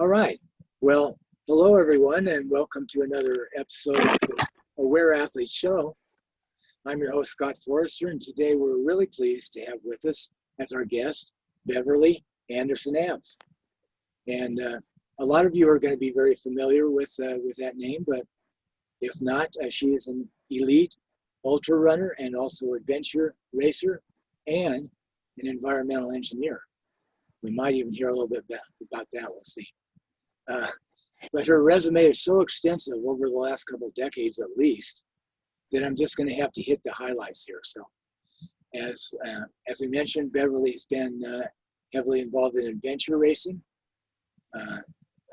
All right. Well, hello everyone, and welcome to another episode of the Aware Athlete Show. I'm your host, Scott Forrester, and today we're really pleased to have with us as our guest, Beverly Anderson-Abbs. And a lot of you are going to be very familiar with that name, but if not, she is an elite ultra runner and also adventure racer and an environmental engineer. We might even hear a little bit about that. We'll see. But her resume is so extensive over the last couple of decades, at least, that I'm just going to have to hit the highlights here. So, as we mentioned, Beverly's been heavily involved in adventure racing, a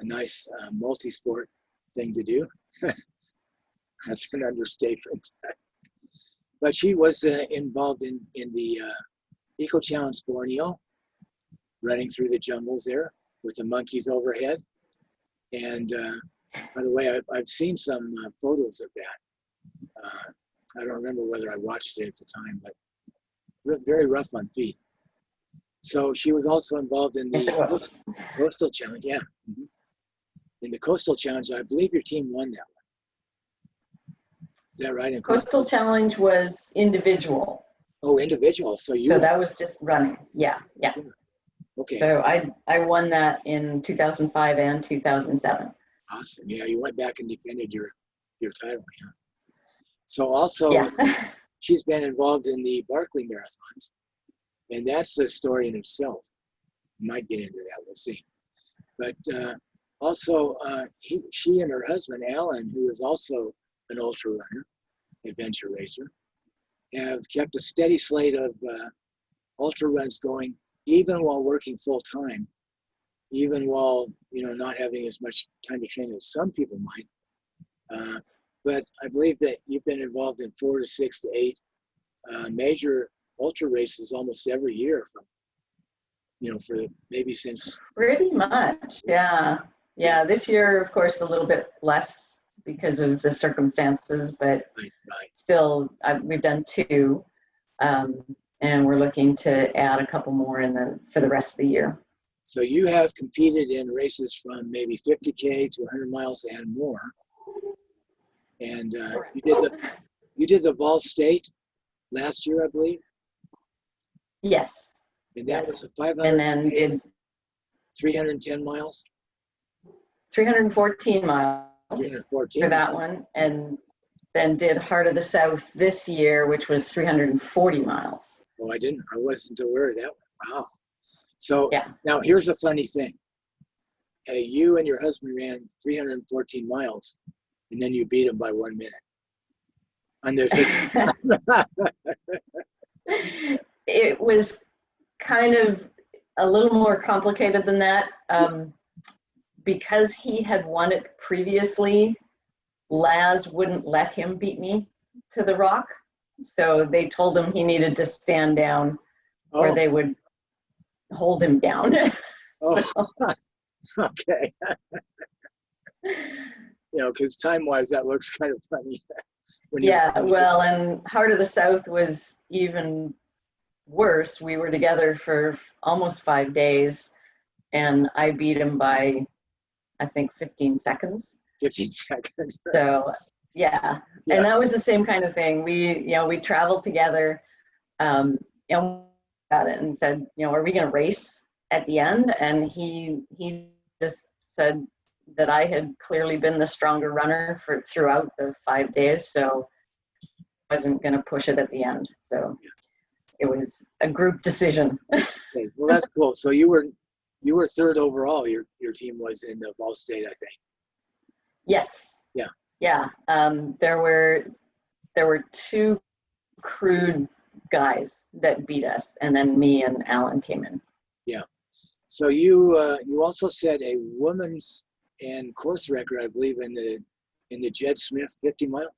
nice multi-sport thing to do. That's an understatement. But she was involved in the Eco Challenge Borneo, running through the jungles there with the monkeys overhead. And by the way, I've seen some photos of that. I don't remember whether I watched it at the time, but very rough on feet. So she was also involved in the Coastal Challenge. Yeah. Mm-hmm. In the Coastal Challenge, I believe your team won that one. Is that right? Coastal Challenge was individual. Oh, individual. So that was just running. Yeah. Okay. So I won that in 2005 and 2007. Awesome. Yeah, you went back and defended your title. Yeah. So also, she's been involved in the Barkley Marathons, and that's a story in itself. We might get into that. We'll see. But also, she and her husband, Alan, who is also an ultra runner, adventure racer, have kept a steady slate of ultra runs going, even while working full time, even while not having as much time to train as some people might. But I believe that you've been involved in 4 to 6 to 8 major ultra races almost every year, for maybe since. Pretty much, yeah. This year, of course, a little bit less because of the circumstances, but right. Still, we've done 2. And we're looking to add a couple more for the rest of the year. So you have competed in races from maybe 50K to 100 miles and more. And you did the Vol State last year, I believe. Yes. And that was a 500. And then did 310 miles. 314 miles 314 for that one, and then did Heart of the South this year, which was 340 miles. Oh, I wasn't aware of that one. Wow. So Now here's a funny thing. You and your husband ran 314 miles, and then you beat him by 1 minute. It was kind of a little more complicated than that. Because he had won it previously, Laz wouldn't let him beat me to the rock. So they told him he needed to stand down or they would hold him down. Okay. Because time-wise, that looks kind of funny. Well, and Heart of the South was even worse. We were together for almost 5 days, and I beat him by, I think, 15 seconds. 15 seconds. So, yeah. And that was the same kind of thing. We traveled together, and got it and said, are we going to race at the end? And he just said that I had clearly been the stronger runner throughout the 5 days, so I wasn't going to push it at the end. So it was a group decision. Okay. Well, that's cool. So you were third overall. Your team was in the Ball State, I think. Yes. Yeah. There were 2 crude guys that beat us, and then me and Alan came in. Yeah. So you also set a women's and course record, I believe, in the Jed Smith 50 mile.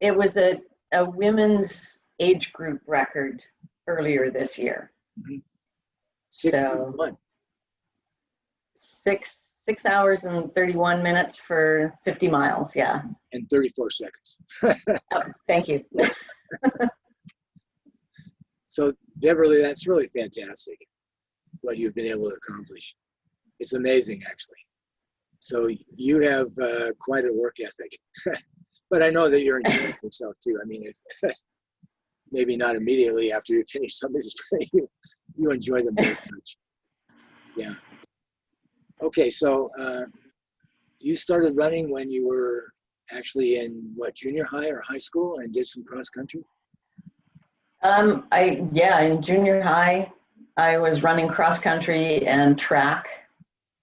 It was a women's age group record earlier this year. Mm-hmm. 6 hours and 31 minutes for 50 miles. Yeah. And 34 seconds. Oh, thank you. So Beverly, that's really fantastic what you've been able to accomplish. It's amazing, actually. So you have quite a work ethic. But I know that you're enjoying yourself too. I mean, it's maybe not immediately after you finish somebody's play, you enjoy them very much. Yeah. Okay, so you started running when you were actually in what, junior high or high school, and did some cross country? In junior high, I was running cross country and track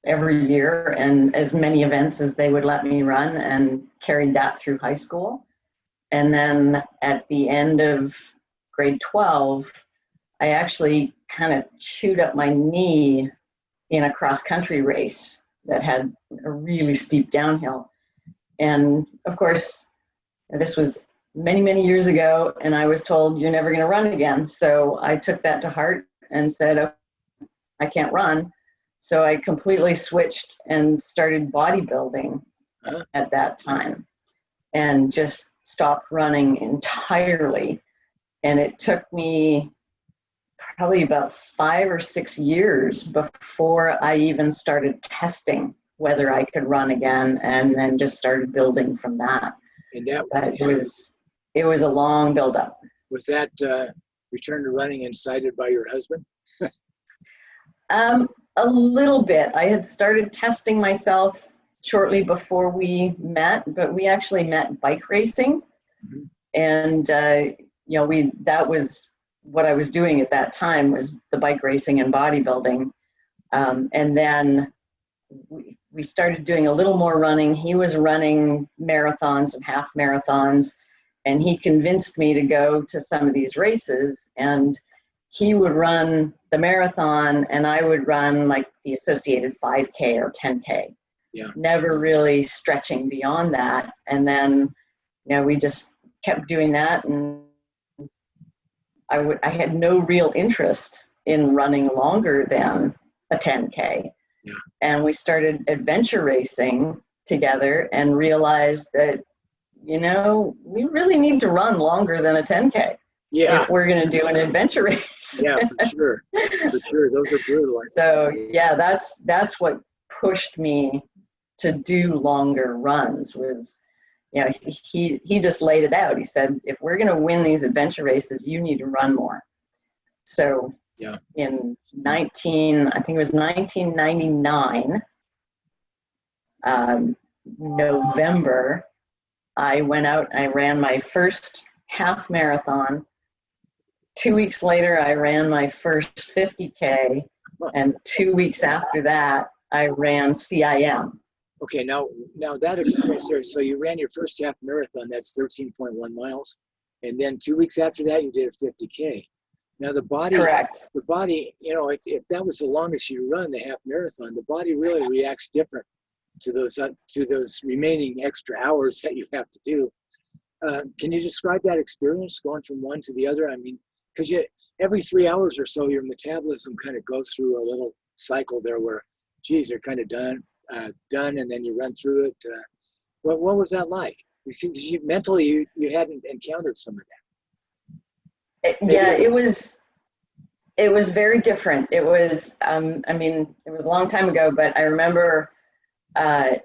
every year, and as many events as they would let me run, and carried that through high school. And then at the end of grade 12, I actually kind of chewed up my knee in a cross country race that had a really steep downhill. And of course, this was many, many years ago, and I was told, you're never going to run again. So I took that to heart and said, oh, I can't run. So I completely switched and started bodybuilding at that time, and just stopped running entirely. And it took me probably about 5 or 6 years before I even started testing whether I could run again, and then just started building from that. And that But it was a long build-up. was that return to running incited by your husband? A little bit. I had started testing myself shortly before we met, but we actually met bike racing. Mm-hmm. And that was what I was doing at that time, was the bike racing and bodybuilding. And then we started doing a little more running. He was running marathons and half marathons, and he convinced me to go to some of these races. And he would run the marathon, and I would run like the associated 5K or 10K. Yeah. Never really stretching beyond that. And then, we just kept doing that, and I had no real interest in running longer than a 10K. Yeah. And we started adventure racing together and realized that, we really need to run longer than a 10K. Yeah. If we're going to do an adventure race. Yeah, for sure. For sure. Those are brutal. So yeah, that's what pushed me to do longer runs. Was, he just laid it out. He said, if we're going to win these adventure races, you need to run more. So yeah, in 1999, November, I went out, I ran my first half marathon. 2 weeks later, I ran my first 50K, and 2 weeks after that, I ran CIM. Okay, now that experience there, so you ran your first half marathon, that's 13.1 miles, and then 2 weeks after that, you did a 50K. Now the body, correct. The body, if that was the longest you run, the half marathon, the body really reacts different to those remaining extra hours that you have to do. Can you describe that experience going from one to the other? I mean, because every 3 hours or so, your metabolism kind of goes through a little cycle there where, geez, you're kind of done, and then you run through it. What was that like? Because mentally, you hadn't encountered some of that. It was very different. It was, it was a long time ago, but I remember I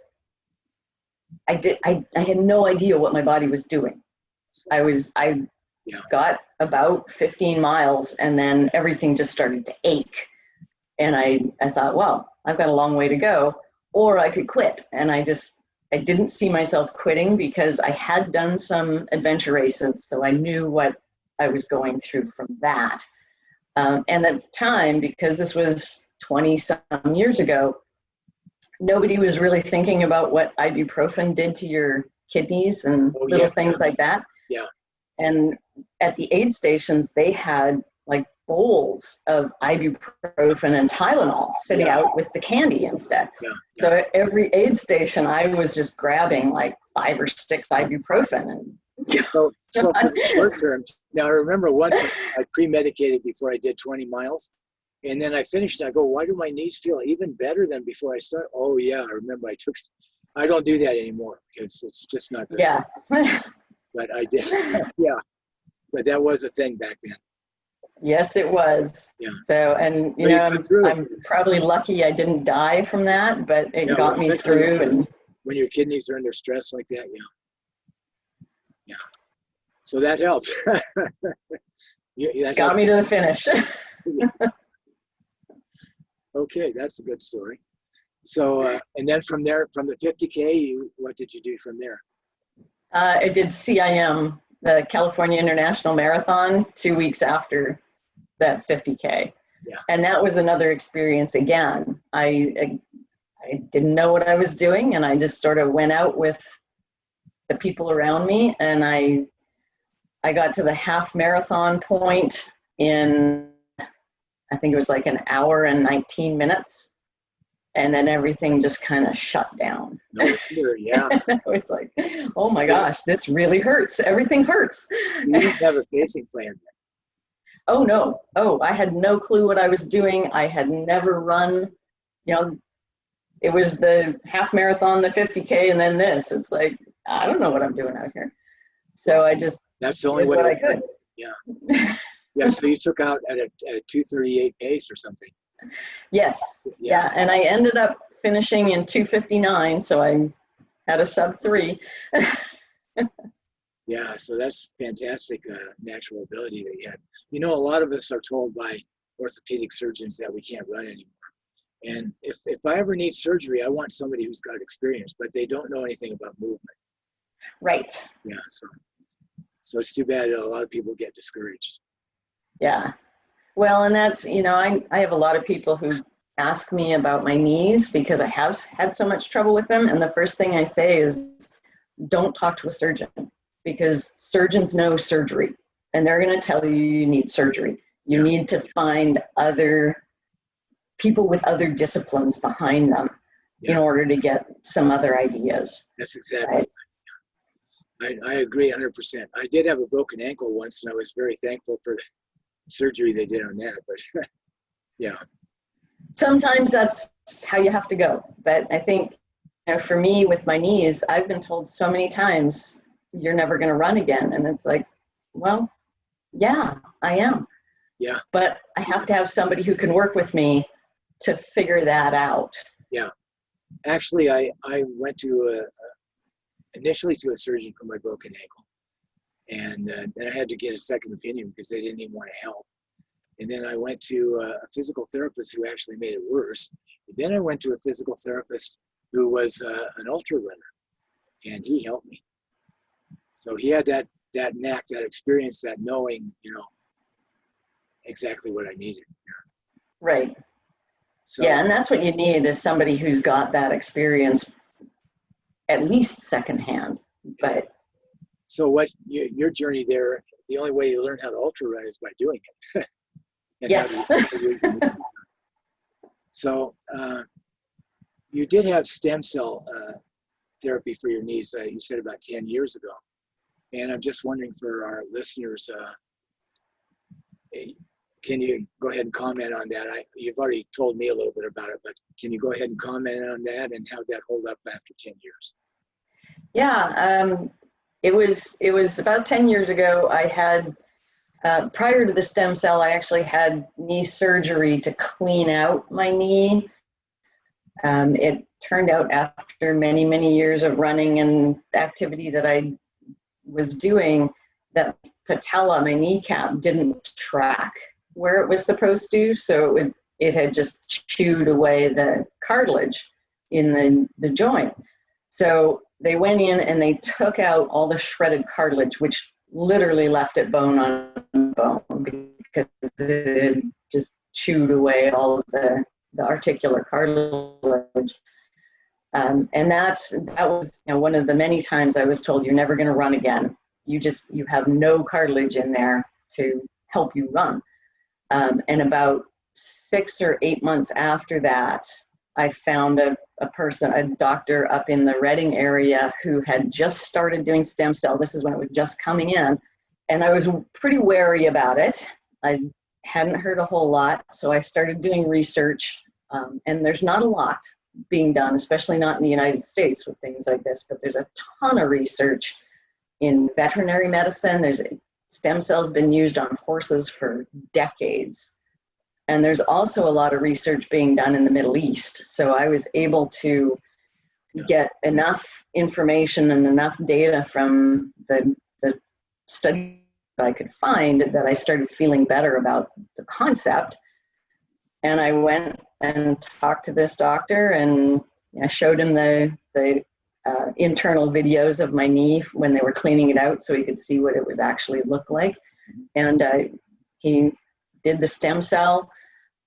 had no idea what my body was doing. I got about 15 miles, and then everything just started to ache. And I thought, well, I've got a long way to go, or I could quit. And I didn't see myself quitting, because I had done some adventure races, so I knew what I was going through from that. And at the time, because this was 20-some years ago, nobody was really thinking about what ibuprofen did to your kidneys and things like that. Yeah. And at the aid stations, they had like bowls of ibuprofen and Tylenol sitting out with the candy instead. Yeah. So every aid station, I was just grabbing like 5 or 6 ibuprofen. And so for the short term, now I remember once I pre-medicated before I did 20 miles. And then I finished, and I go, why do my knees feel even better than before I started? Oh yeah, I remember I don't do that anymore, because it's just not good. Yeah. But I did, yeah. But that was a thing back then. Yes, it was. Yeah. So, and you Well, know, you got through it. I'm probably lucky I didn't die from that, but it Yeah, got me especially through. And when your kidneys are under stress like that. Yeah. So that helped. That got helped. me to the finish. Okay, that's a good story. So, and then from there, from the 50K, what did you do from there? I did CIM, the California International Marathon, 2 weeks after that 50K. Yeah. And that was another experience again. I didn't know what I was doing, and I just sort of went out with the people around me, and I got to the half marathon point in, I think it was like an hour and 19 minutes. And then everything just kind of shut down. No wonder, yeah. I was like, oh my gosh, this really hurts. Everything hurts. You didn't have a pacing plan then. Oh no. Oh, I had no clue what I was doing. I had never run, you know, it was the half marathon, the 50K, and then this. It's like, I don't know what I'm doing out here. So I just That's the only did way what I could. Yeah. Yeah, so you took out at a 2:38 pace or something. Yes. Yeah. And I ended up finishing in 2:59, so I had a sub 3. Yeah, so that's fantastic natural ability that you had. You know, a lot of us are told by orthopedic surgeons that we can't run anymore. And if I ever need surgery, I want somebody who's got experience, but they don't know anything about movement. Right. Yeah, so it's too bad a lot of people get discouraged. Yeah. Well, and that's, you know, I have a lot of people who ask me about my knees because I have had so much trouble with them. And the first thing I say is, don't talk to a surgeon, because surgeons know surgery and they're going to tell you you need surgery. You need to find other people with other disciplines behind them in order to get some other ideas. That's exactly right. I agree 100%. I did have a broken ankle once, and I was very thankful for the surgery they did on that. But yeah. Sometimes that's how you have to go. But I think, you know, for me with my knees, I've been told so many times, you're never going to run again. And it's like, well, yeah, I am. Yeah. But I have to have somebody who can work with me to figure that out. Yeah. Actually, I went to initially to a surgeon for my broken ankle. And then I had to get a second opinion because they didn't even want to help. And then I went to a physical therapist who actually made it worse. And then I went to a physical therapist who was an ultra runner, and he helped me. So he had that knack, that experience, that knowing, you know, exactly what I needed. Right. So, yeah, and that's what you need, is somebody who's got that experience, at least secondhand. But so what your journey there? The only way you learn how to ultra run is by doing it. Yes. So you did have stem cell therapy for your knees. You said about 10 years ago, and I'm just wondering for our listeners, can you go ahead and comment on that? You've already told me a little bit about it, but can you go ahead and comment on that and how that hold up after 10 years? Yeah, it was about 10 years ago. I had, prior to the stem cell, I actually had knee surgery to clean out my knee. It turned out after many, many years of running and activity that I was doing, that patella, my kneecap, didn't track where it was supposed to. So it had just chewed away the cartilage in the joint. So they went in and they took out all the shredded cartilage, which literally left it bone on bone, because it just chewed away all of the articular cartilage. And that was, you know, one of the many times I was told, you're never going to run again. You have no cartilage in there to help you run. And about 6 or 8 months after that, I found a doctor up in the Reading area who had just started doing stem cell. This is when it was just coming in. And I was pretty wary about it. I hadn't heard a whole lot. So I started doing research. And there's not a lot being done, especially not in the United States with things like this, but there's a ton of research in veterinary medicine. There's stem cells been used on horses for decades. And there's also a lot of research being done in the Middle East. So I was able to get enough information and enough data from the study that I could find that I started feeling better about the concept. And I went and talked to this doctor, and I showed him the internal videos of my knee when they were cleaning it out so he could see what it was actually looked like. And he did the stem cell,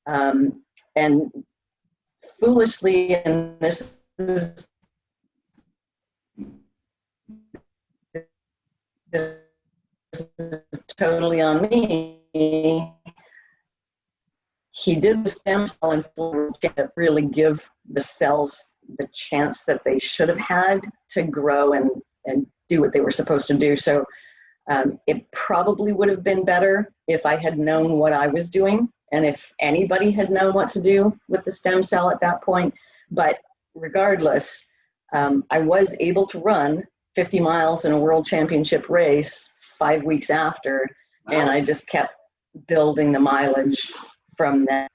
and foolishly, and this is totally on me, he did the stem cell and really give the cells the chance that they should have had to grow and do what they were supposed to do. So it probably would have been better if I had known what I was doing and if anybody had known what to do with the stem cell at that point. But regardless, I was able to run 50 miles in a world championship race 5 weeks after, and I just kept building the mileage from that.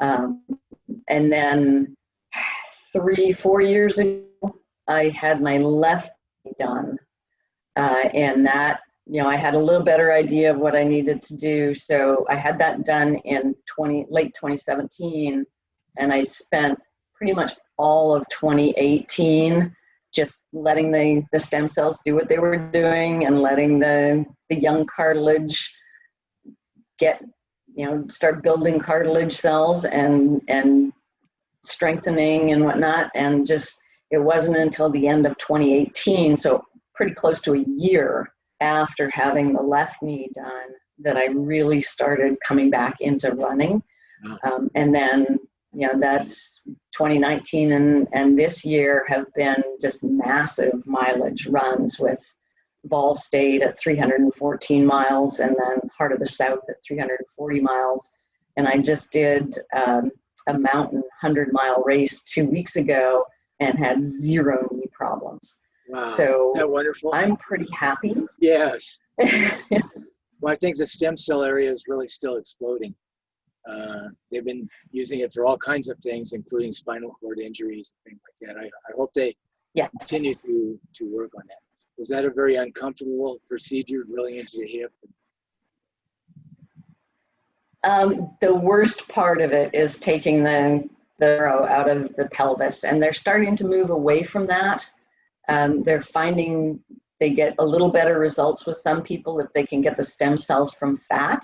And then 3-4 years ago, I had my left knee done, and that, I had a little better idea of what I needed to do. So I had that done in late 2017, and I spent pretty much all of 2018 just letting the stem cells do what they were doing and letting the young cartilage start building cartilage cells and strengthening and whatnot. And just, it wasn't until the end of 2018, so pretty close to a year after having the left knee done, that I really started coming back into running. And then, that's 2019 and this year have been just massive mileage runs with Vol State at 314 miles and then Heart of the South at 340 miles. And I just did a mountain 100-mile race 2 weeks ago and had 0 knee problems. Wow. So isn't that wonderful? I'm pretty happy. Yes. Well, I think the stem cell area is really still exploding. They've been using it for all kinds of things, including spinal cord injuries and things like that. I hope they continue to work on that. Was that a very uncomfortable procedure, drilling into the hip? The worst part of it is taking the marrow out of the pelvis, and they're starting to move away from that. They're finding they get a little better results with some people if they can get the stem cells from fat.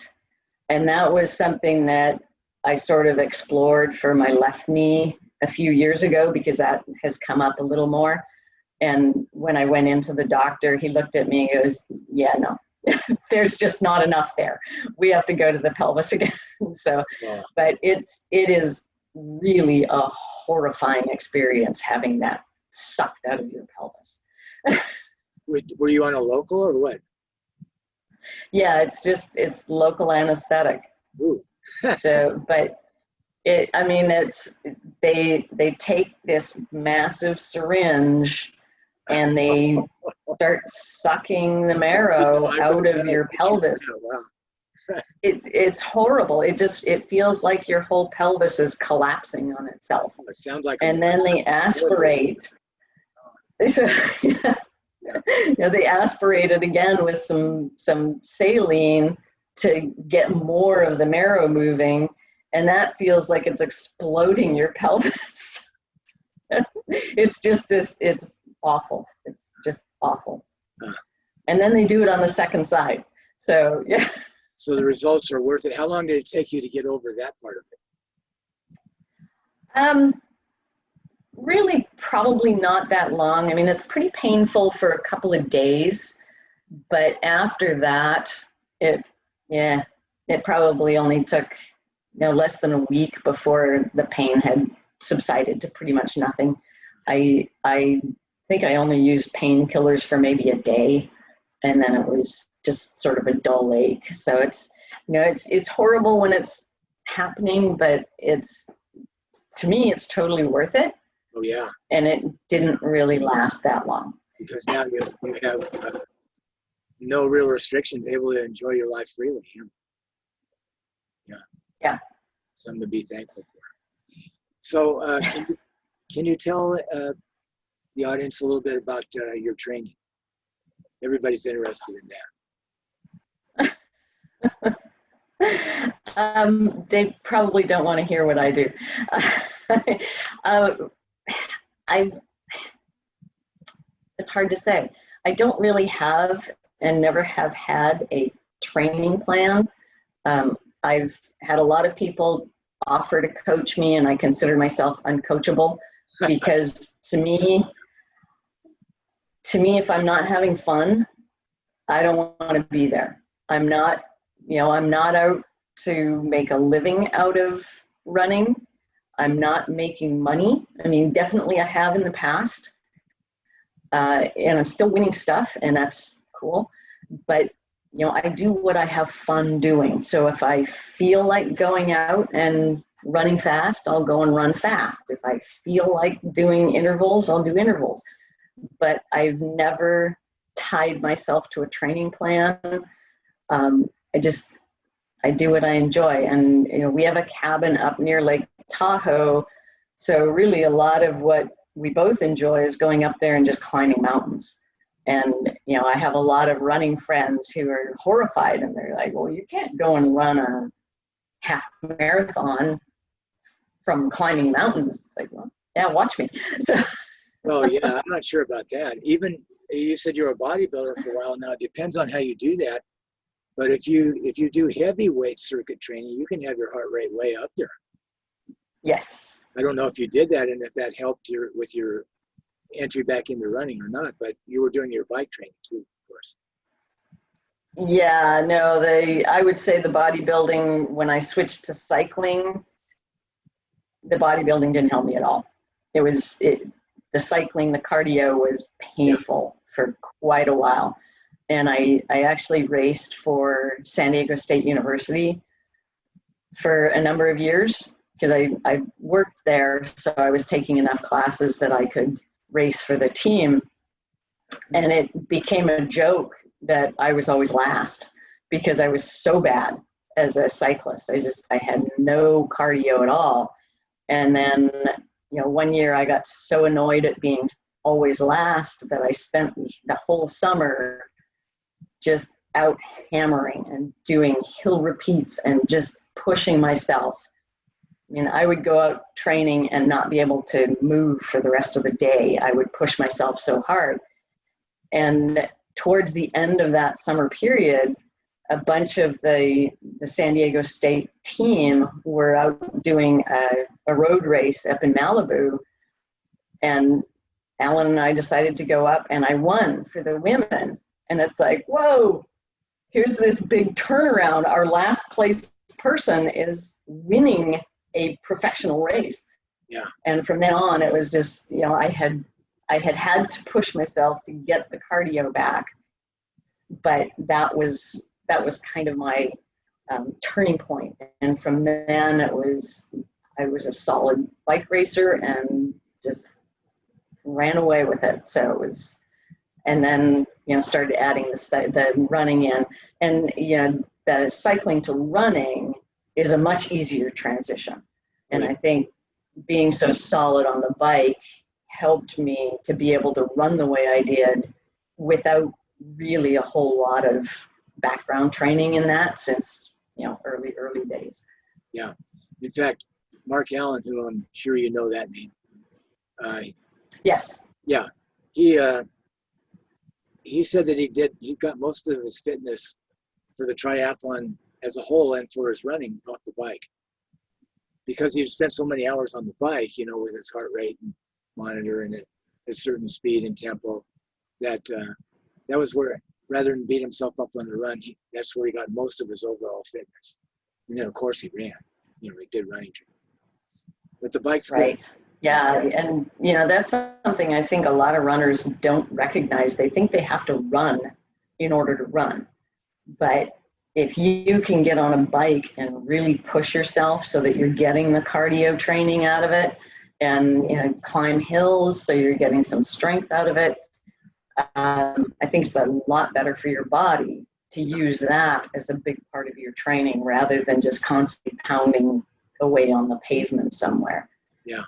And that was something that I sort of explored for my left knee a few years ago because that has come up a little more. And when I went into the doctor, he looked at me and goes, yeah, no, there's just not enough there. We have to go to the pelvis again. So, but it is really a horrifying experience having that sucked out of your pelvis. Were you on a local or what? Yeah, it's local anesthetic. Ooh. So, but they take this massive syringe and they start sucking the marrow out of your pelvis. Wow. It's horrible. It feels like your whole pelvis is collapsing on itself. It sounds like. And then they aspirate. So, they aspirate it again with some saline to get more of the marrow moving, and that feels like it's exploding your pelvis. It's just it's awful. It's just awful. And then they do it on the second side. So, yeah. So the results are worth it. How long did it take you to get over that part of it? Really, probably not that long. I mean, it's pretty painful for a couple of days, but after that, it probably only took less than a week before the pain had subsided to pretty much nothing. I think I only used painkillers for maybe a day, and then it was just sort of a dull ache. So it's horrible when it's happening, but to me, it's totally worth it. Oh, yeah. And it didn't really last that long. Because now you have no real restrictions, able to enjoy your life freely. Yeah. Something to be thankful for. So can you tell the audience a little bit about your training? Everybody's interested in that. They probably don't want to hear what I do. It's hard to say. I don't really have and never have had a training plan. I've had a lot of people offer to coach me, and I consider myself uncoachable because to me, if I'm not having fun, I don't want to be there. I'm not out to make a living out of running. I'm not making money. I mean, definitely I have in the past, and I'm still winning stuff, and that's cool. But I do what I have fun doing. So if I feel like going out and running fast, I'll go and run fast. If I feel like doing intervals, I'll do intervals. But I've never tied myself to a training plan. I do what I enjoy. And we have a cabin up near Lake Tahoe. So really a lot of what we both enjoy is going up there and just climbing mountains. And, I have a lot of running friends who are horrified, and they're like, well, you can't go and run a half marathon from climbing mountains. It's like, well, yeah, watch me. So. Oh, yeah, I'm not sure about that. Even you said you're a bodybuilder for a while now. It depends on how you do that. But if you do heavyweight circuit training, you can have your heart rate way up there. Yes. I don't know if you did that and if that helped with your entry back into running or not, but you were doing your bike training too, of course. Yeah, no, I would say the bodybuilding, when I switched to cycling, the bodybuilding didn't help me at all. The cycling, the cardio was painful for quite a while. And I actually raced for San Diego State University for a number of years because I worked there. So I was taking enough classes that I could race for the team. And it became a joke that I was always last because I was so bad as a cyclist. I had no cardio at all. And then, one year I got so annoyed at being always last that I spent the whole summer just out hammering and doing hill repeats and just pushing myself. I mean, I would go out training and not be able to move for the rest of the day. I would push myself so hard. And towards the end of that summer period, a bunch of the San Diego State team were out doing a road race up in Malibu. And Alan and I decided to go up, and I won for the women. And it's like, whoa, here's this big turnaround. Our last place person is winning a professional race. Yeah. And from then on, it was just, I had to push myself to get the cardio back. But that was kind of my turning point. And from then I was a solid bike racer and just ran away with it. So it was, and then, started adding the running in, and, the cycling to running is a much easier transition. And I think being so solid on the bike helped me to be able to run the way I did without really a whole lot of background training in that since, early days. Yeah. In fact, Mark Allen, who I'm sure you know that name. Yes. Yeah. He said that he got most of his fitness for the triathlon as a whole and for his running off the bike. Because he spent so many hours on the bike, with his heart rate and monitor and at a certain speed and tempo, that was where, rather than beat himself up on the run, that's where he got most of his overall fitness. And then, of course, he ran. He did running training. But the bike's right. Good. Yeah, and that's something I think a lot of runners don't recognize. They think they have to run in order to run. But if you can get on a bike and really push yourself so that you're getting the cardio training out of it and climb hills so you're getting some strength out of it, I think it's a lot better for your body to use that as a big part of your training rather than just constantly pounding away on the pavement somewhere. Yeah.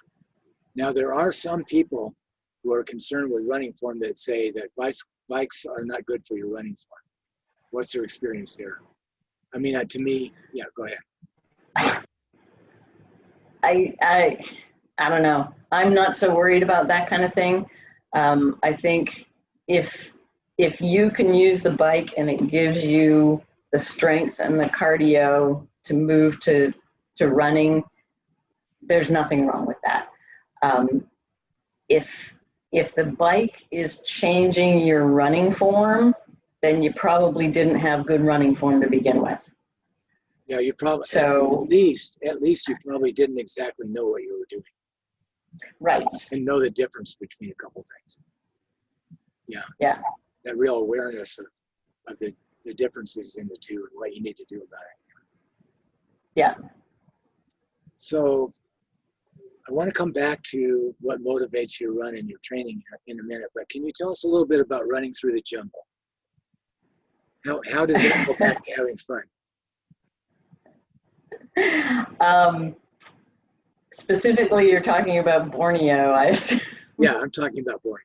Now, there are some people who are concerned with running form that say that bikes are not good for your running form. What's your experience there? I mean, to me, yeah, go ahead. I don't know. I'm not so worried about that kind of thing. I think if you can use the bike and it gives you the strength and the cardio to move to running, there's nothing wrong with that. If the bike is changing your running form, then you probably didn't have good running form to begin with. Yeah, you probably, so at least you probably didn't exactly know what you were doing. Right. And know the difference between a couple things. Yeah. Yeah. That real awareness of the differences in the two and what you need to do about it. Yeah. So I want to come back to what motivates you to run in your training in a minute, but can you tell us a little bit about running through the jungle? How does that go back to having fun? Specifically, you're talking about Borneo, I assume. Yeah, I'm talking about Borneo.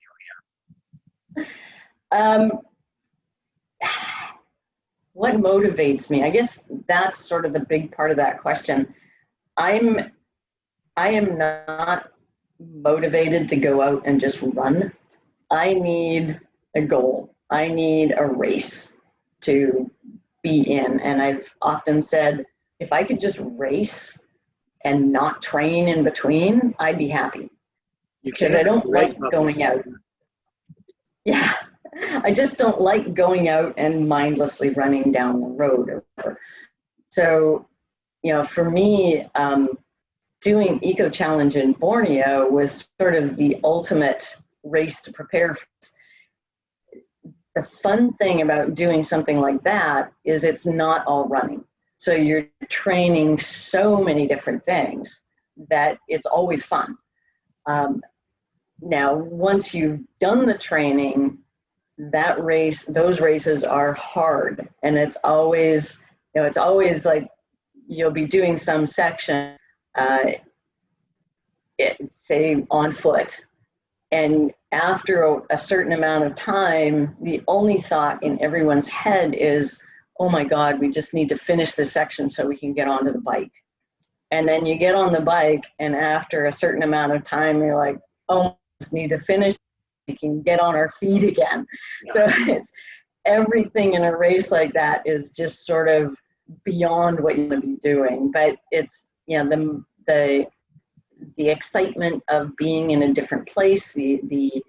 What motivates me? I guess that's sort of the big part of that question. I am not motivated to go out and just run. I need a goal. I need a race to be in. And I've often said, if I could just race and not train in between, I'd be happy. Because I don't like going out. Yeah, I just don't like going out and mindlessly running down the road or whatever. So, for me, doing Eco Challenge in Borneo was sort of the ultimate race to prepare for. The fun thing about doing something like that is it's not all running. So you're training so many different things that it's always fun. Now, once you've done the training, those races are hard, and it's always like you'll be doing some section, say on foot, and after a certain amount of time, the only thought in everyone's head is, oh my God, we just need to finish this section so we can get onto the bike. And then you get on the bike, and after a certain amount of time, you're like, oh, we just need to finish, we can get on our feet again. Yeah. So it's everything in a race like that is just sort of beyond what you want to be doing. But it's, the excitement of being in a different place, the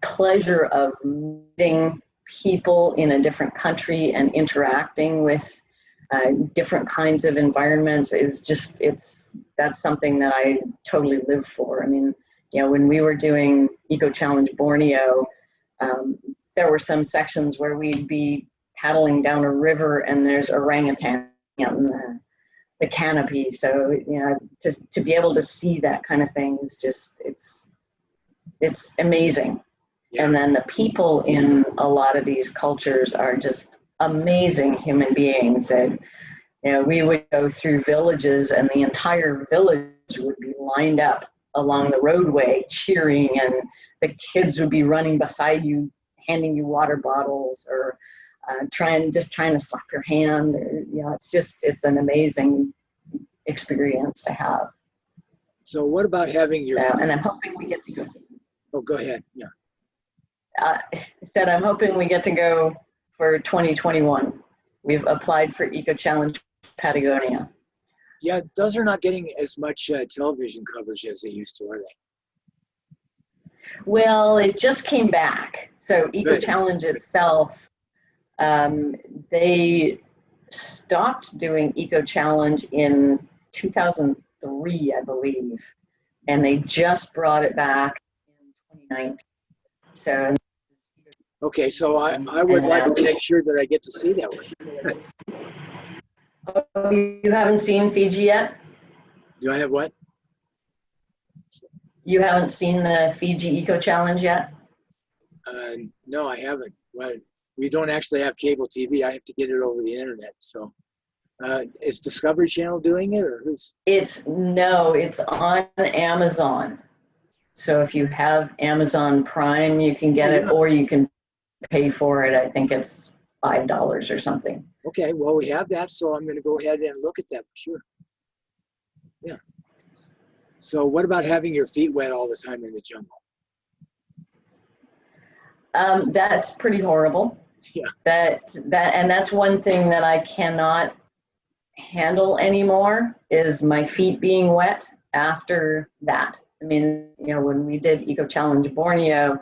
pleasure of meeting people in a different country and interacting with different kinds of environments is just, that's something that I totally live for. I mean, when we were doing Eco Challenge Borneo, there were some sections where we'd be paddling down a river and there's orangutan on the canopy. So, to be able to see that kind of thing is just, it's amazing. Yeah. And then the people in a lot of these cultures are just amazing human beings that, we would go through villages and the entire village would be lined up along the roadway cheering, and the kids would be running beside you, handing you water bottles or trying to slap your hand. Or, it's an amazing experience to have. So what about having your... and I'm hoping we get to go. Oh, go ahead. Yeah. I said I'm hoping we get to go for 2021. We've applied for Eco Challenge Patagonia. Yeah, those are not getting as much television coverage as they used to, are they? Well, it just came back. So Eco Challenge itself, they stopped doing Eco Challenge in 2003, I believe, and they just brought it back in 2019. So. Okay, so I would like to make sure that I get to see that one. Oh, you haven't seen Fiji yet? Do I have what? You haven't seen the Fiji Eco Challenge yet? No, I haven't. Well, we don't actually have cable TV. I have to get it over the internet. So, is Discovery Channel doing it, or who's? It's on Amazon. So if you have Amazon Prime, you can get it, or you can pay for it. I think it's $5 or something. Okay, well, we have that, so I'm going to go ahead and look at that for sure. Yeah. So what about having your feet wet all the time in the jungle? That's pretty horrible. Yeah. And that's one thing that I cannot handle anymore, is my feet being wet after that. I mean, when we did Eco Challenge Borneo,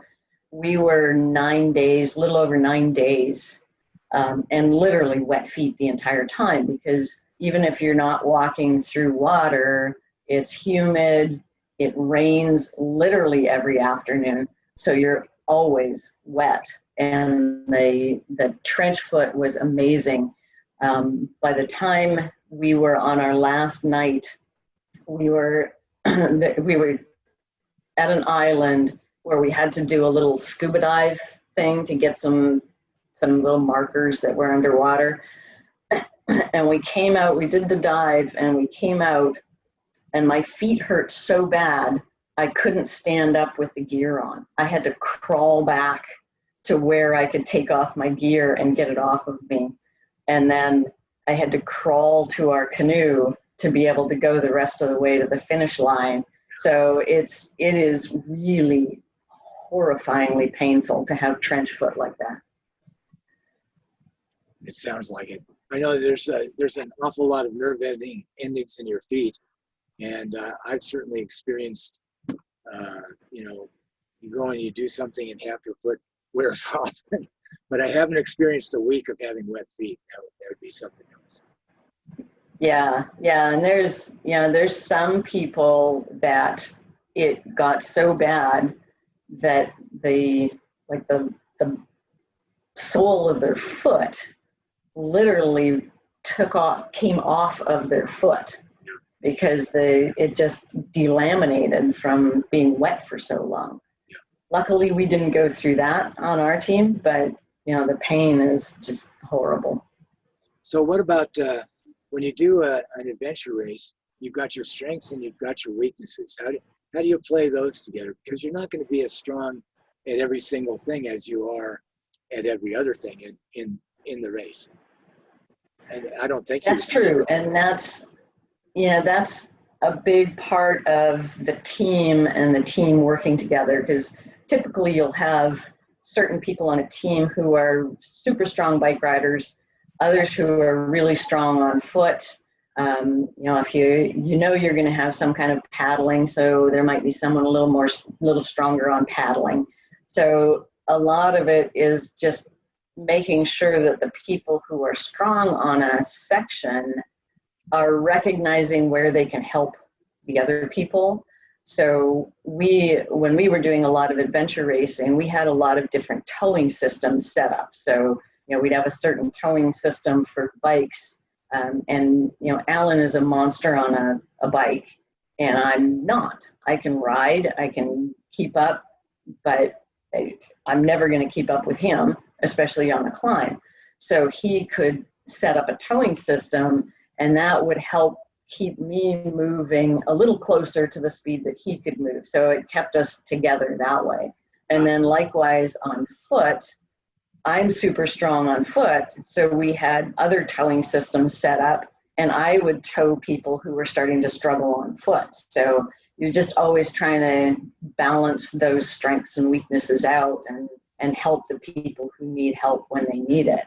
we were 9 days, little over 9 days, and literally wet feet the entire time, because even if you're not walking through water, it's humid, it rains literally every afternoon, so you're always wet. And the trench foot was amazing. By the time we were on our last night, we were at an island where we had to do a little scuba dive thing to get some little markers that were underwater. And we came out, we did the dive, and we came out, and my feet hurt so bad, I couldn't stand up with the gear on. I had to crawl back to where I could take off my gear and get it off of me. And then I had to crawl to our canoe to be able to go the rest of the way to the finish line. So it is really horrifyingly painful to have trench foot like that. It sounds like it. I know there's an awful lot of nerve endings in your feet, and I've certainly experienced, you go and you do something and half your foot wears off. But I haven't experienced a week of having wet feet. That would be something else. Yeah, and there's some people that it got so bad that the sole of their foot literally came off of their foot, because it just delaminated from being wet for so long. Yeah. Luckily, we didn't go through that on our team, but the pain is just horrible. So what about when you do an adventure race, you've got your strengths and you've got your weaknesses. How do you play those together? Because you're not going to be as strong at every single thing as you are at every other thing in the race. And I don't think that's true. And that's a big part of the team and the team working together, because typically you'll have certain people on a team who are super strong bike riders, others who are really strong on foot. If you're going to have some kind of paddling, so there might be someone a little stronger on paddling. So a lot of it is just making sure that the people who are strong on a section are recognizing where they can help the other people. So when we were doing a lot of adventure racing, we had a lot of different towing systems set up. So we'd have a certain towing system for bikes. And Alan is a monster on a bike, and I'm not. I can ride, I can keep up, but I'm never going to keep up with him, especially on a climb. So he could set up a towing system, and that would help keep me moving a little closer to the speed that he could move. So it kept us together that way. And then likewise on foot, I'm super strong on foot, so we had other towing systems set up, and I would tow people who were starting to struggle on foot. So you're just always trying to balance those strengths and weaknesses out and help the people who need help when they need it.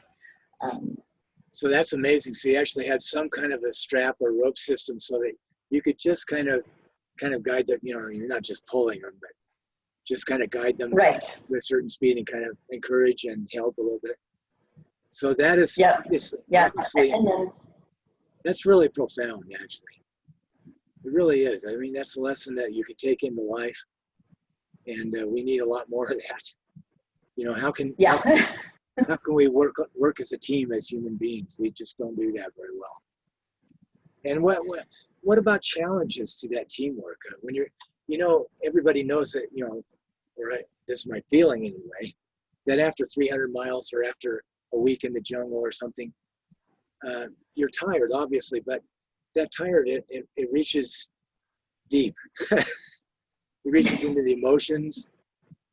So that's amazing. So you actually had some kind of a strap or rope system so that you could just kind of guide them. You're not just pulling them, but just kind of guide them right to a certain speed and kind of encourage and help a little bit. So that is, obviously, and then, that's really profound, actually. It really is. I mean, that's a lesson that you could take into life, and we need a lot more of that. How can we work as a team as human beings? We just don't do that very well. And what about challenges to that teamwork? When everybody knows that, this is my feeling anyway, that after 300 miles or after a week in the jungle or something, you're tired, obviously, but that tired, it reaches deep. It reaches into the emotions,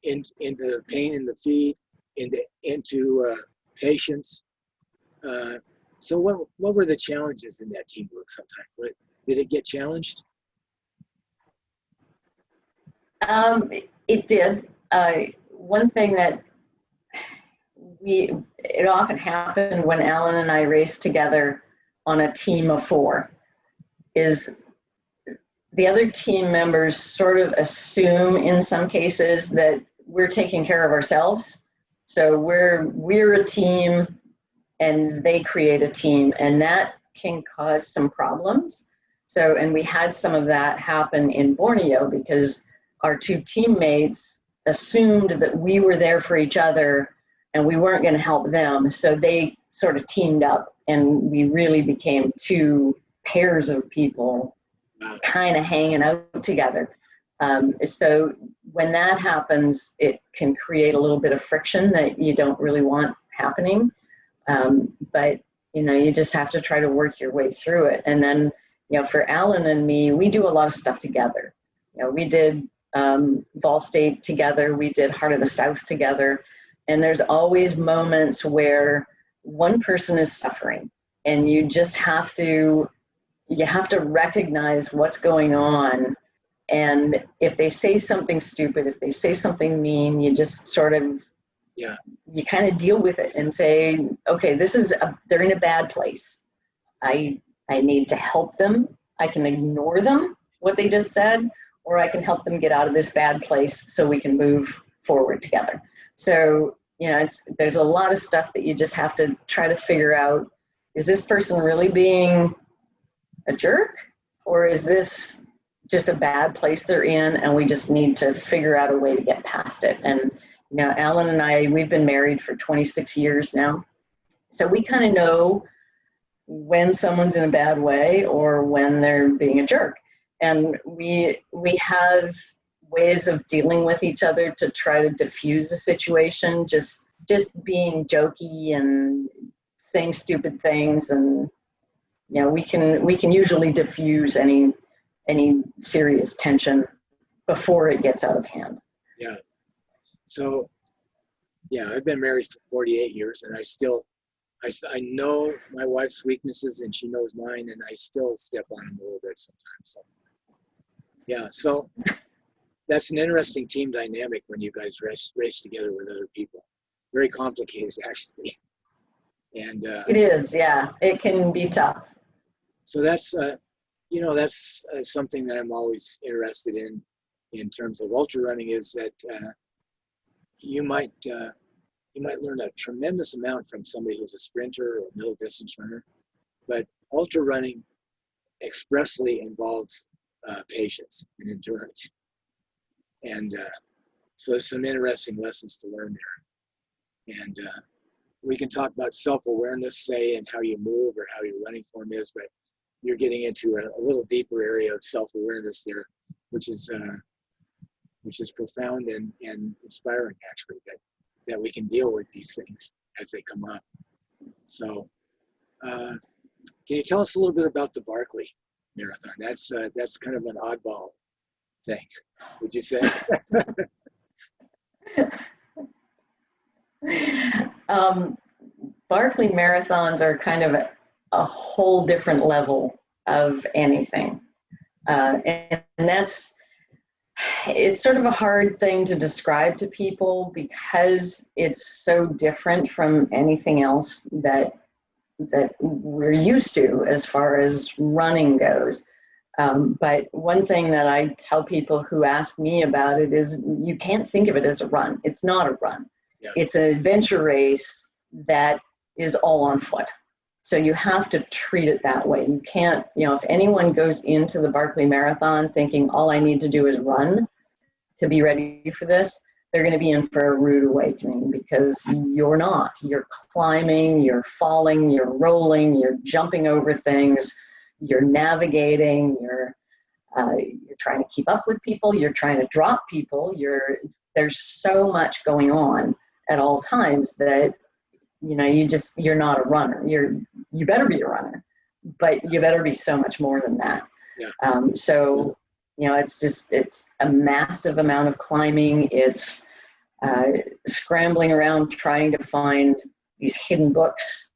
into the pain in the feet, into patience. So what were the challenges in that teamwork sometimes? Did it get challenged? It did. One thing that it often happened when Alan and I raced together on a team of 4 is the other team members sort of assume in some cases that we're taking care of ourselves. So we're a team and they create a team, and that can cause some problems. So, and we had some of that happen in Borneo because our 2 teammates assumed that we were there for each other and we weren't going to help them. So they sort of teamed up and we really became 2 pairs of people kind of hanging out together. So when that happens, it can create a little bit of friction that you don't really want happening. But, you just have to try to work your way through it. And then, for Alan and me, we do a lot of stuff together. We did Vol State together. We did Heart of the South together. And there's always moments where one person is suffering and you just have to recognize what's going on. And if they say something stupid, if they say something mean, you just sort of, you kind of deal with it and say, okay, they're in a bad place. I need to help them. I can ignore them, what they just said, or I can help them get out of this bad place so we can move forward together. So, there's a lot of stuff that you just have to try to figure out. Is this person really being a jerk, or is this just a bad place they're in and we just need to figure out a way to get past it? And Alan and I, we've been married for 26 years now, so we kind of know when someone's in a bad way or when they're being a jerk, and we have ways of dealing with each other to try to diffuse a situation, just being jokey and saying stupid things, and we can usually diffuse any serious tension before it gets out of hand. Yeah. So, I've been married for 48 years, and I know my wife's weaknesses, and she knows mine, and I still step on them a little bit sometimes. So that's an interesting team dynamic when you guys race together with other people. Very complicated, actually. And it is, yeah. It can be tough. So that's something that I'm always interested in terms of ultra running, is that you might learn a tremendous amount from somebody who's a sprinter or a middle distance runner, but ultra running expressly involves patience and endurance. And so there's some interesting lessons to learn there. And we can talk about self-awareness, say, and how you move or how your running form is, but you're getting into a little deeper area of self-awareness there, which is profound and inspiring, actually, that we can deal with these things as they come up. So can you tell us a little bit about the Barkley Marathon? That's kind of an oddball thing, would you say? Barkley marathons are kind of a whole different level of anything. And it's sort of a hard thing to describe to people because it's so different from anything else that we're used to as far as running goes. But one thing that I tell people who ask me about it is you can't think of it as a run. It's not a run. Yeah. It's an adventure race that is all on foot. So you have to treat it that way. You can't, if anyone goes into the Barkley Marathon thinking all I need to do is run to be ready for this, they're going to be in for a rude awakening, because you're not. You're climbing, you're falling, you're rolling, you're jumping over things, you're navigating, You're trying to keep up with people. You're trying to drop people. There's so much going on at all times that, you're not a runner. You better be a runner, but you better be so much more than that. Yeah. So, it's a massive amount of climbing. It's scrambling around trying to find these hidden books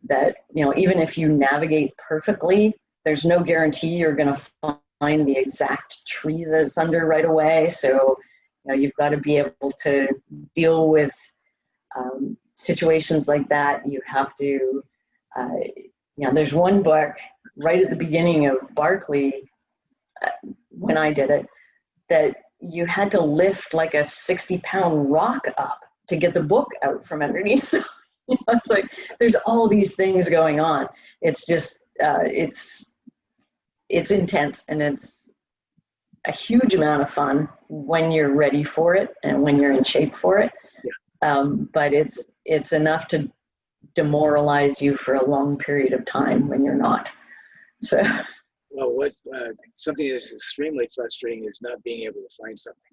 that, even if you navigate perfectly, there's no guarantee you're going to find the exact tree that it's under right away. So, you've got to be able to deal with situations like that. You have to, there's one book right at the beginning of Barkley, when I did it, that you had to lift like a 60-pound rock up to get the book out from underneath. So, it's like there's all these things going on. It's just, it's intense, and it's a huge amount of fun when you're ready for it and when you're in shape for it. But it's enough to demoralize you for a long period of time when you're not. So. Well, something that's extremely frustrating is not being able to find something.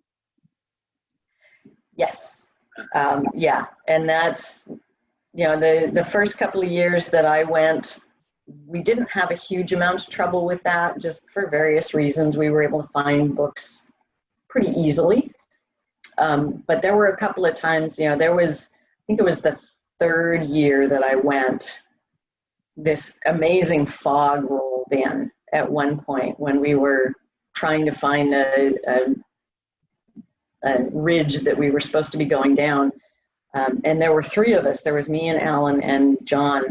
Yes. Yeah. And that's, the first couple of years that I went, we didn't have a huge amount of trouble with that, just for various reasons. We were able to find books pretty easily. But there were a couple of times, I think it was the third year that I went, this amazing fog rolled in at one point when we were trying to find a ridge that we were supposed to be going down. And there were three of us. There was me and Alan and John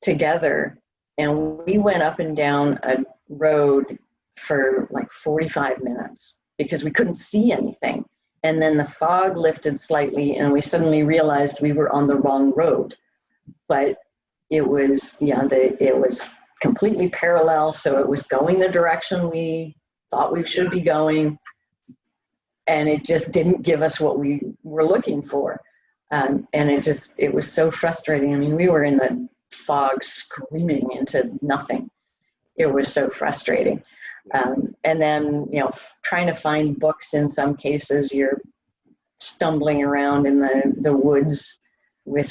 together. And we went up and down a road for like 45 minutes because we couldn't see anything. And then the fog lifted slightly and we suddenly realized we were on the wrong road. But it was, it was completely parallel. So it was going the direction we thought we should be going. And it just didn't give us what we were looking for. And it was so frustrating. I mean, we were in the fog screaming into nothing. It was so frustrating. And then, trying to find books, in some cases, you're stumbling around in the woods with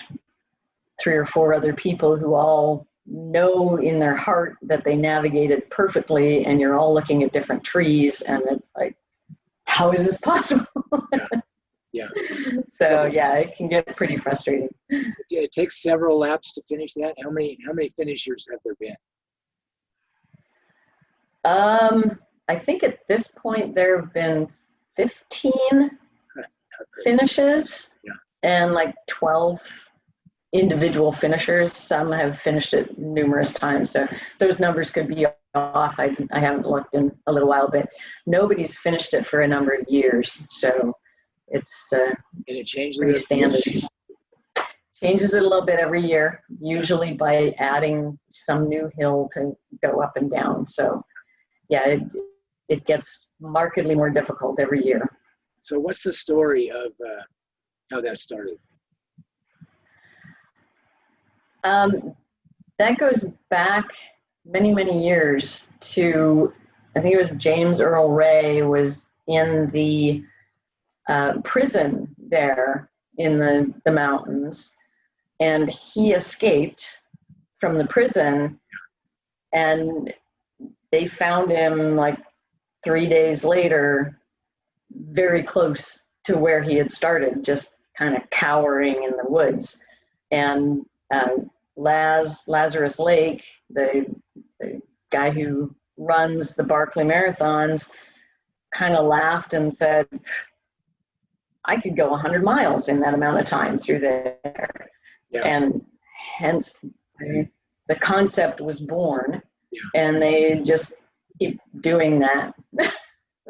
3 or 4 other people who all know in their heart that they navigated perfectly, and you're all looking at different trees, and it's like, how is this possible? Yeah. So yeah, it can get pretty frustrating. It takes several laps to finish that. How many finishers have there been? I think at this point there have been 15 finishes, and like 12 individual finishers. Some have finished it numerous times, so those numbers could be off. I haven't looked in a little while, but nobody's finished it for a number of years, so it's and it changes pretty standard. Changes it a little bit every year, usually by adding some new hill to go up and down. So yeah, it gets markedly more difficult every year. So what's the story of how that started? That goes back many, many years to, I think it was James Earl Ray was in the prison there in the mountains, and he escaped from the prison, and they found him like 3 days later, very close to where he had started, just kind of cowering in the woods. And Lazarus Lake, the guy who runs the Barkley Marathons, kind of laughed and said, I could go 100 miles in that amount of time through there. Yeah. And hence the concept was born. Yeah. And they just keep doing that.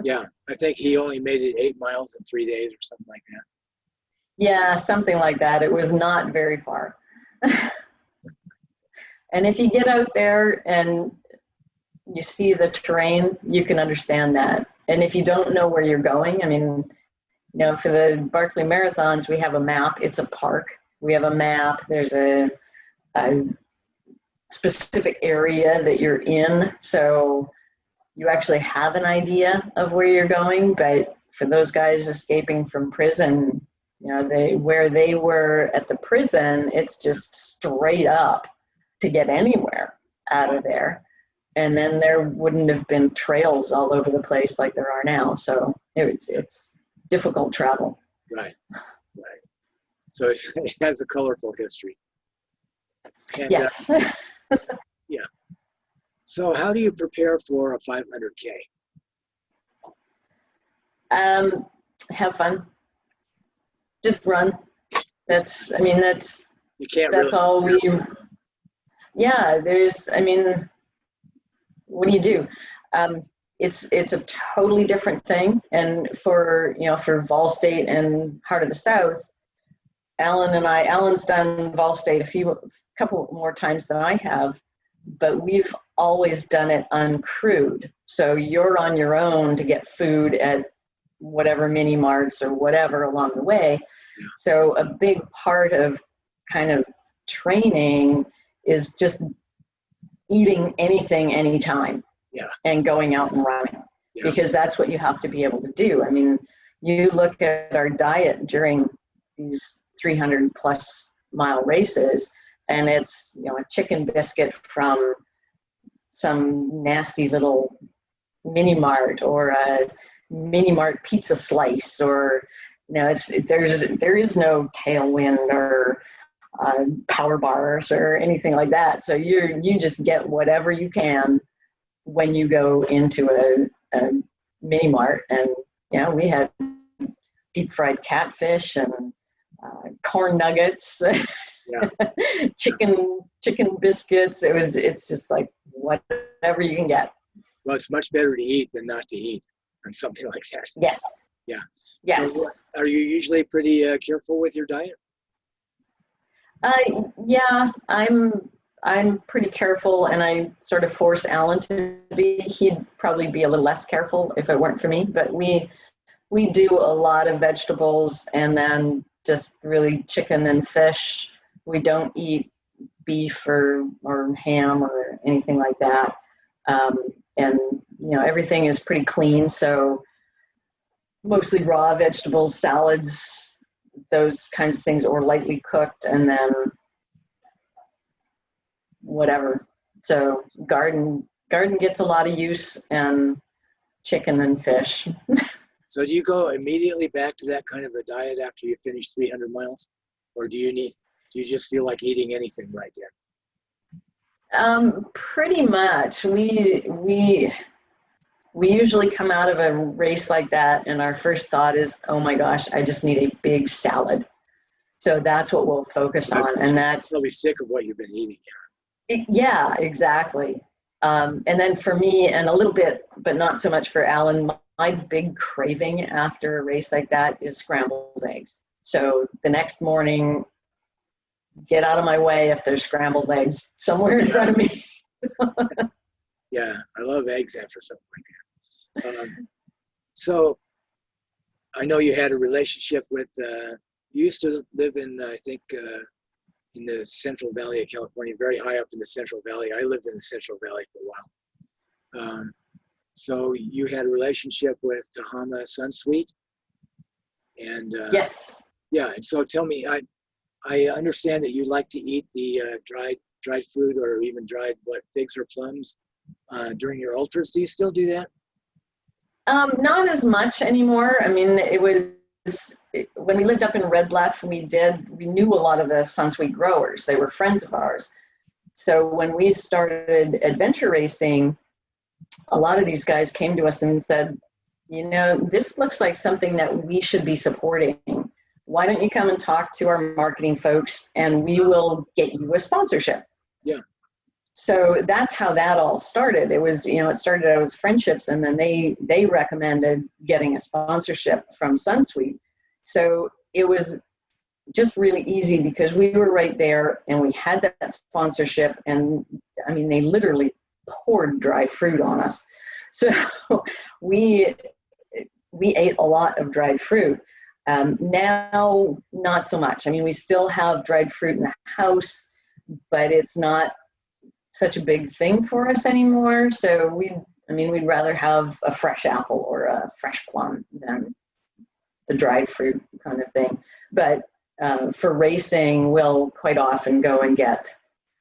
Yeah, I think he only made it 8 miles in 3 days or something like that. Yeah, something like that. It was not very far. And if you get out there and you see the terrain, you can understand that. And if you don't know where you're going, I mean, for the Barkley Marathons, we have a map. It's a park. We have a map. There's a specific area that you're in. So you actually have an idea of where you're going. But for those guys escaping from prison, where they were at the prison, it's just straight up to get anywhere out of there. And then there wouldn't have been trails all over the place like there are now. So it's difficult travel. Right. So it has a colorful history. And, yes. Yeah. So how do you prepare for a 500K? Have fun. Just run. That's you can't that's really all we. Yeah. What do you do? It's a totally different thing. And for Vol State and Heart of the South, Alan's done Vol State a couple more times than I have, but we've always done it uncrewed. So you're on your own to get food at whatever mini marts or whatever along the way. Yeah. So a big part of kind of training is just eating anything, anytime, and going out and running, because that's what you have to be able to do. I mean, you look at our diet during these 300 plus mile races, and it's, a chicken biscuit from some nasty little mini mart, or a mini mart pizza slice, or, there is no Tailwind or power bars or anything like that. So you just get whatever you can when you go into a mini mart. And we had deep fried catfish and corn nuggets, chicken biscuits. It's just like whatever you can get. Well, it's much better to eat than not to eat on something like that. Yes. Yeah. Yes. So are you usually pretty careful with your diet? Yeah, I'm pretty careful, and I sort of force Alan to be. He'd probably be a little less careful if it weren't for me, but we do a lot of vegetables, and then just really chicken and fish. We don't eat beef or ham or anything like that. And everything is pretty clean, so mostly raw vegetables, salads, those kinds of things, or lightly cooked, and then whatever. So garden gets a lot of use, and chicken and fish. So do you go immediately back to that kind of a diet after you finish 300 miles? Or do you just feel like eating anything right then? Pretty much. We usually come out of a race like that, and our first thought is, oh my gosh, I just need a big salad. So that's what we'll focus on. And that's, you'll be sick of what you've been eating here. Yeah, exactly. And then for me, and a little bit, but not so much for Alan, my big craving after a race like that is scrambled eggs. So the next morning, get out of my way if there's scrambled eggs somewhere in front of me. Yeah, I love eggs after something like that. So I know you had a relationship with, you used to live in, I think, in the Central Valley of California, very high up in the Central Valley. I lived in the Central Valley for a while. So you had a relationship with Tahama Sunsweet. And yes. Yeah, and so tell me, I understand that you like to eat the dried fruit, or even dried figs or plums during your ultras. Do you still do that? Not as much anymore. I mean, when we lived up in Red Bluff, we knew a lot of the Sunsweet growers. They were friends of ours. So when we started adventure racing, a lot of these guys came to us and said, this looks like something that we should be supporting. Why don't you come and talk to our marketing folks, and we will get you a sponsorship? Yeah. So that's how that all started. It was, it started out as friendships, and then they recommended getting a sponsorship from Sunsweet. So it was just really easy because we were right there and we had that sponsorship. And I mean, they literally poured dry fruit on us. So we ate a lot of dried fruit. Now, not so much. I mean, we still have dried fruit in the house, but it's not such a big thing for us anymore. So I mean, we'd rather have a fresh apple or a fresh plum than the dried fruit kind of thing. But for racing, we'll quite often go and get,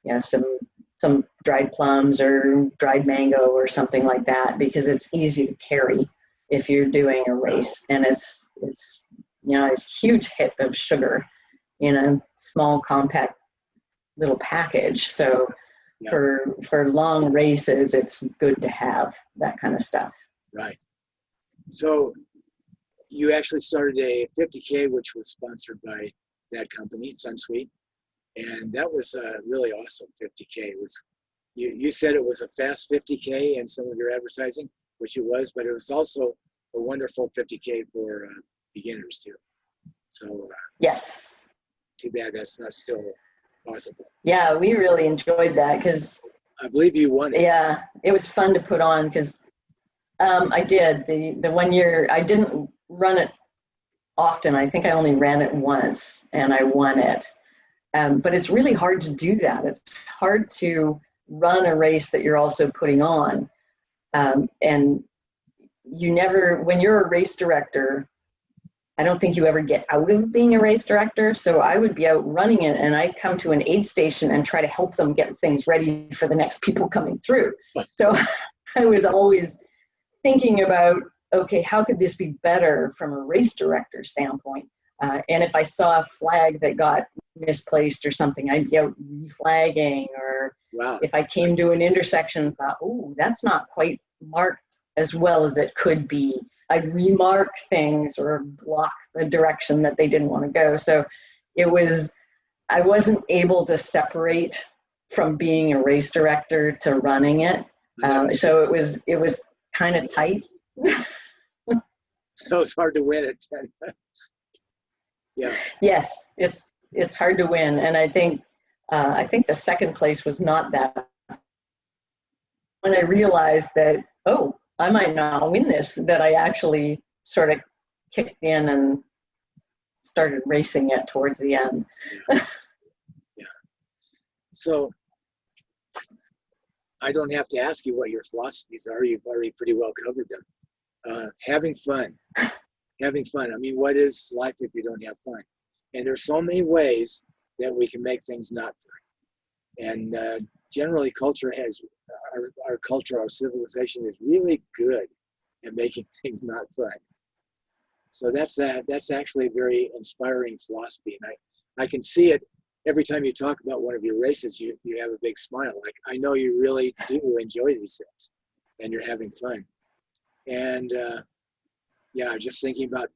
you know, some dried plums or dried mango or something like that, because it's easy to carry if you're doing a race, and it's you know, a huge hit of sugar in a small compact little package. So for long races, it's good to have that kind of stuff. Right. So you actually started a 50K, which was sponsored by that company, SunSweet, and that was a really awesome 50K. It was, you said it was a fast 50K in some of your advertising, which it was, but it was also a wonderful 50K for beginners too. So yes, too bad that's not still possible. Yeah, we really enjoyed that because I believe you won it. Yeah, it was fun to put on because I did the 1 year. I didn't run it often. I think I only ran it once, and I won it. But it's really hard to do that. It's hard to run a race that you're also putting on, and you never, when you're a race director, I don't think you ever get out of being a race director. So I would be out running it, and I'd come to an aid station and try to help them get things ready for the next people coming through. So I was always thinking about, okay, how could this be better from a race director standpoint? And if I saw a flag that got misplaced or something, I'd be out reflagging. Or if I came to an intersection and thought, oh, that's not quite marked as well as it could be, I'd remark things or block the direction that they didn't want to go. So I wasn't able to separate from being a race director to running it. So it was kind of tight. So it's hard to win it. Yeah. Yes, it's hard to win, and I think the second place was not that. When I realized that, oh, I might not win this, that I actually sort of kicked in and started racing it towards the end. Yeah. So I don't have to ask you what your philosophies are. You've already pretty well covered them. Having fun. Having fun. I mean, what is life if you don't have fun? And there's so many ways that we can make things not fun. And generally, culture has our culture, our civilization is really good at making things not fun. So that's actually a very inspiring philosophy, and I can see it every time you talk about one of your races. You have a big smile. Like, I know you really do enjoy these things, and you're having fun. And yeah, just thinking about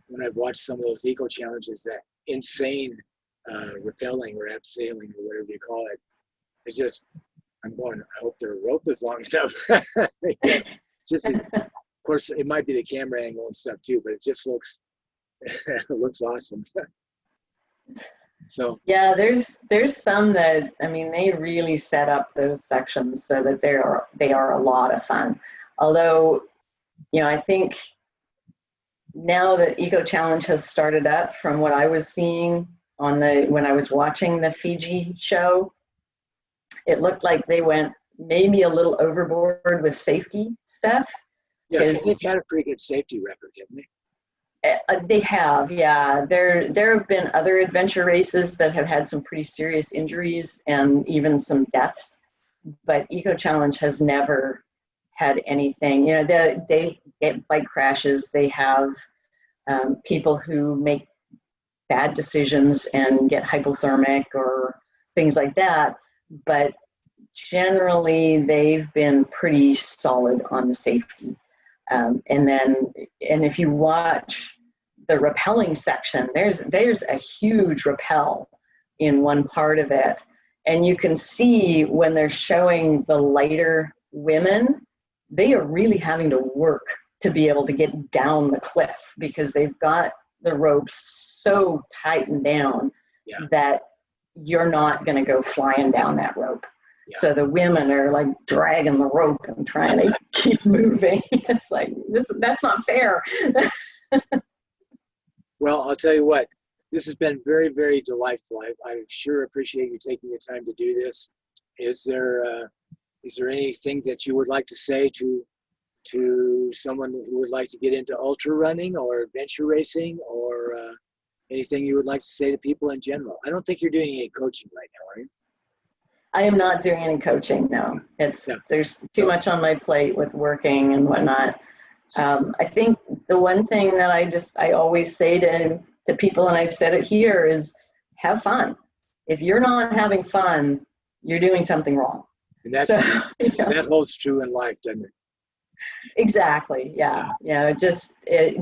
when I've watched some of those eco challenges, that insane rappelling or abseiling or whatever you call it. It's just, I'm going, I hope their rope is long enough. Just as, of course, it might be the camera angle and stuff too, but it just looks it looks awesome. So yeah, there's some that, I mean, they really set up those sections so that they are a lot of fun. Although, you know, I think now that Eco Challenge has started up, from what I was seeing when I was watching the Fiji show, it looked like they went maybe a little overboard with safety stuff. yeah, they've had a pretty good safety record, haven't they? They have, yeah. There have been other adventure races that have had some pretty serious injuries and even some deaths, but Eco Challenge has never had anything. You know, they get bike crashes. They have people who make bad decisions and get hypothermic or things like that, but generally they've been pretty solid on the safety. And if you watch the rappelling section, there's a huge rappel in one part of it. And you can see when they're showing the lighter women, they are really having to work to be able to get down the cliff, because they've got the ropes so tightened down that you're not going to go flying down that rope. So the women are like dragging the rope and trying to keep moving. It's like, that's not fair. Well, I'll tell you what, this has been very, very delightful. I sure appreciate you taking the time to do this. Is there is there anything that you would like to say to someone who would like to get into ultra running or adventure racing, or anything you would like to say to people in general? I don't think you're doing any coaching right now, are you? I am not doing any coaching, no. There's too much on my plate with working and whatnot. I think the one thing that I always say to people, and I've said it here, is have fun. If you're not having fun, you're doing something wrong. And that's, that holds true in life, doesn't it? Exactly. Yeah.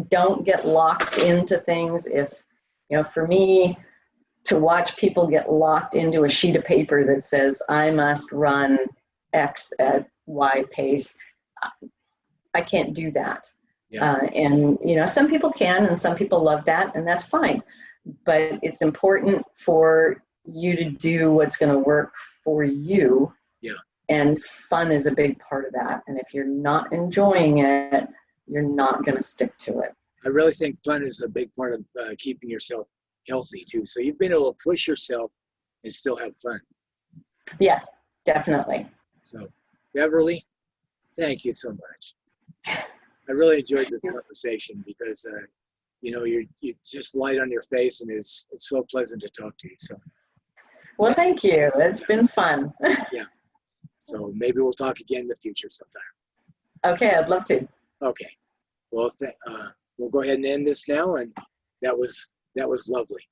Don't get locked into things. If, for me, to watch people get locked into a sheet of paper that says, I must run X at Y pace, I can't do that. Yeah. And, some people can, and some people love that, and that's fine. But it's important for you to do what's going to work for you. Yeah. And fun is a big part of that. And if you're not enjoying it, you're not going to stick to it. I really think fun is a big part of keeping yourself healthy too. So you've been able to push yourself and still have fun. Yeah, definitely. So Beverly, thank you so much. I really enjoyed this conversation because, you just light on your face, and it's so pleasant to talk to you. So. Well, thank you. It's been fun. Yeah. So maybe we'll talk again in the future sometime. Okay, I'd love to. Okay. Well, we'll go ahead and end this now, and that was lovely.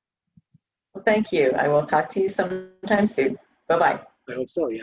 Well, thank you. I will talk to you sometime soon. Bye-bye. I hope so, yeah.